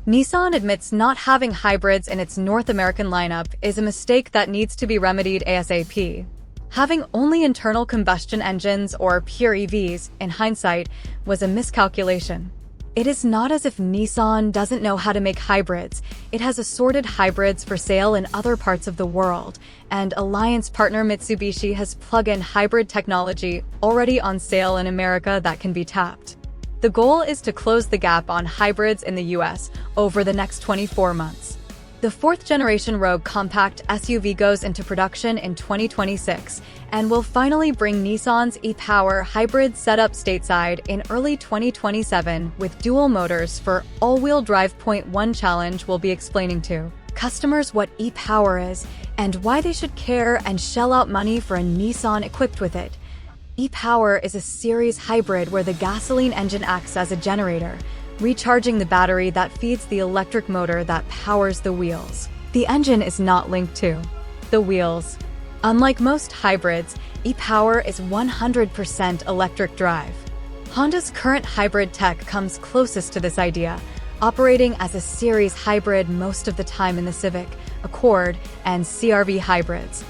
Nissan admits not having hybrids in its North American lineup is a mistake that needs to be remedied ASAP. Having only internal combustion engines or pure EVs, in hindsight, was a miscalculation. It is not as if Nissan doesn't know how to make hybrids. It has assorted hybrids for sale in other parts of the world, and alliance partner Mitsubishi has plug-in hybrid technology already on sale in America that can be tapped. The goal is to close the gap on hybrids in the US over the next 24 months. The fourth-generation Rogue compact SUV goes into production in 2026 and will finally bring Nissan's e-Power hybrid setup stateside in early 2027 with dual motors for all-wheel drive. Point 1 Challenge will be explaining to customers what e-Power is and why they should care and shell out money for a Nissan equipped with it. E-Power is a series hybrid where the gasoline engine acts as a generator, recharging the battery that feeds the electric motor that powers the wheels. The engine is not linked to the wheels. Unlike most hybrids, e-Power is 100% electric drive. Honda's current hybrid tech comes closest to this idea, operating as a series hybrid most of the time in the Civic, Accord, and CR-V hybrids.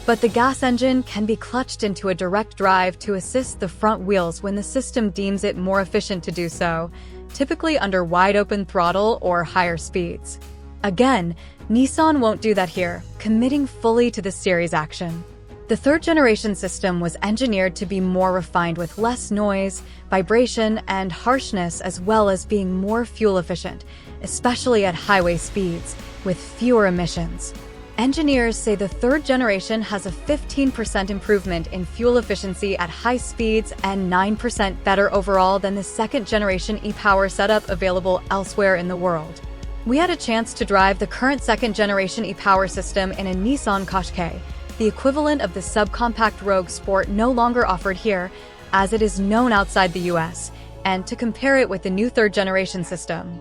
But the gas engine can be clutched into a direct drive to assist the front wheels when the system deems it more efficient to do so, typically under wide-open throttle or higher speeds. Again, Nissan won't do that here, committing fully to the series action. The third-generation system was engineered to be more refined with less noise, vibration, and harshness, as well as being more fuel-efficient, especially at highway speeds, with fewer emissions. Engineers say the third generation has a 15% improvement in fuel efficiency at high speeds and 9% better overall than the second-generation e-Power setup available elsewhere in the world. We had a chance to drive the current second-generation e-Power system in a Nissan Qashqai, the equivalent of the subcompact Rogue Sport no longer offered here, as it is known outside the US, and to compare it with the new third-generation system.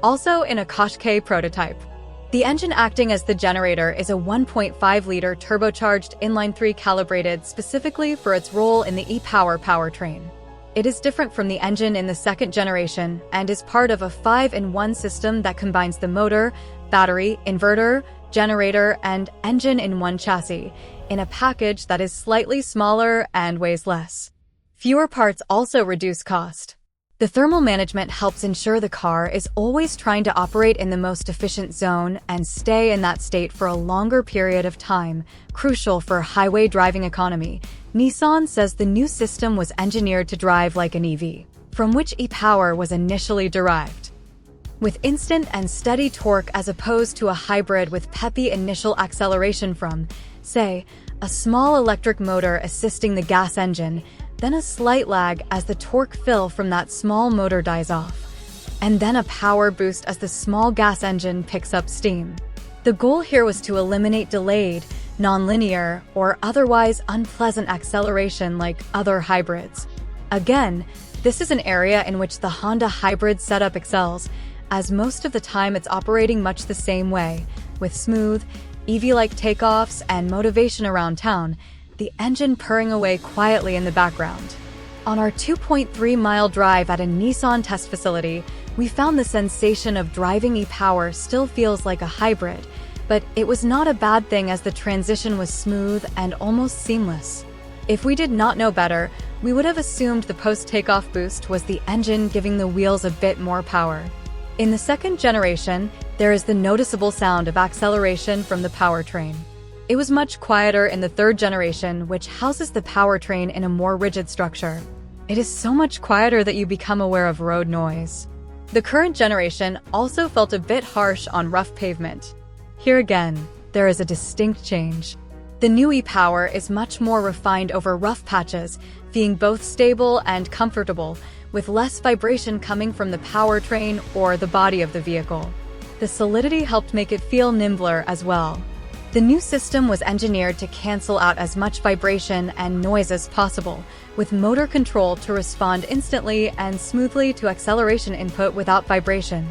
Also in a Qashqai prototype. The engine acting as the generator is a 1.5-liter turbocharged inline-3 calibrated specifically for its role in the e-Power powertrain. It is different from the engine in the second generation and is part of a 5-in-1 system that combines the motor, battery, inverter, generator, and engine in one chassis, in a package that is slightly smaller and weighs less. Fewer parts also reduce cost. The thermal management helps ensure the car is always trying to operate in the most efficient zone and stay in that state for a longer period of time, crucial for highway driving economy. Nissan says the new system was engineered to drive like an EV, from which e-Power was initially derived. With instant and steady torque as opposed to a hybrid with peppy initial acceleration from, say, a small electric motor assisting the gas engine, then a slight lag as the torque fill from that small motor dies off, and then a power boost as the small gas engine picks up steam. The goal here was to eliminate delayed, nonlinear, or otherwise unpleasant acceleration like other hybrids. Again, this is an area in which the Honda hybrid setup excels, as most of the time it's operating much the same way, with smooth, EV-like takeoffs and motivation around town, the engine purring away quietly in the background. On our 2.3-mile drive at a Nissan test facility, we found the sensation of driving e-Power still feels like a hybrid, but it was not a bad thing as the transition was smooth and almost seamless. If we did not know better, we would have assumed the post-takeoff boost was the engine giving the wheels a bit more power. In the second generation, there is the noticeable sound of acceleration from the powertrain. It was much quieter in the third generation, which houses the powertrain in a more rigid structure. It is so much quieter that you become aware of road noise. The current generation also felt a bit harsh on rough pavement. Here again, there is a distinct change. The new e-Power is much more refined over rough patches, being both stable and comfortable, with less vibration coming from the powertrain or the body of the vehicle. The solidity helped make it feel nimbler as well. The new system was engineered to cancel out as much vibration and noise as possible, with motor control to respond instantly and smoothly to acceleration input without vibration.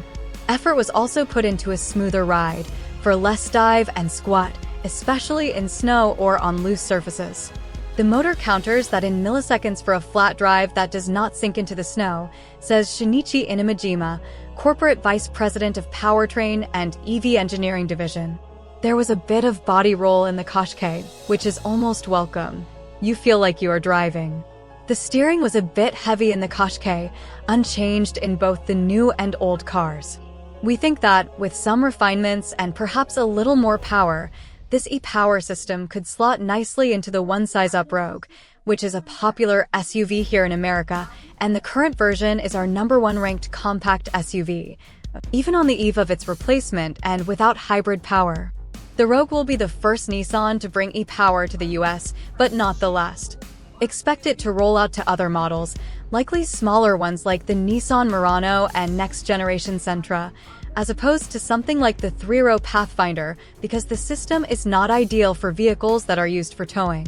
Effort was also put into a smoother ride, for less dive and squat, especially in snow or on loose surfaces. The motor counters that in milliseconds for a flat drive that does not sink into the snow, says Shinichi Inamajima, Corporate Vice President of Powertrain and EV Engineering Division. There was a bit of body roll in the Qashqai, which is almost welcome. You feel like you are driving. The steering was a bit heavy in the Qashqai, unchanged in both the new and old cars. We think that, with some refinements and perhaps a little more power, this e-Power system could slot nicely into the one-size-up Rogue, which is a popular SUV here in America, and the current version is our #1 ranked compact SUV, even on the eve of its replacement and without hybrid power. The Rogue will be the first Nissan to bring e-Power to the US, but not the last. Expect it to roll out to other models, likely smaller ones like the Nissan Murano and next-generation Sentra, as opposed to something like the 3-row Pathfinder, because the system is not ideal for vehicles that are used for towing.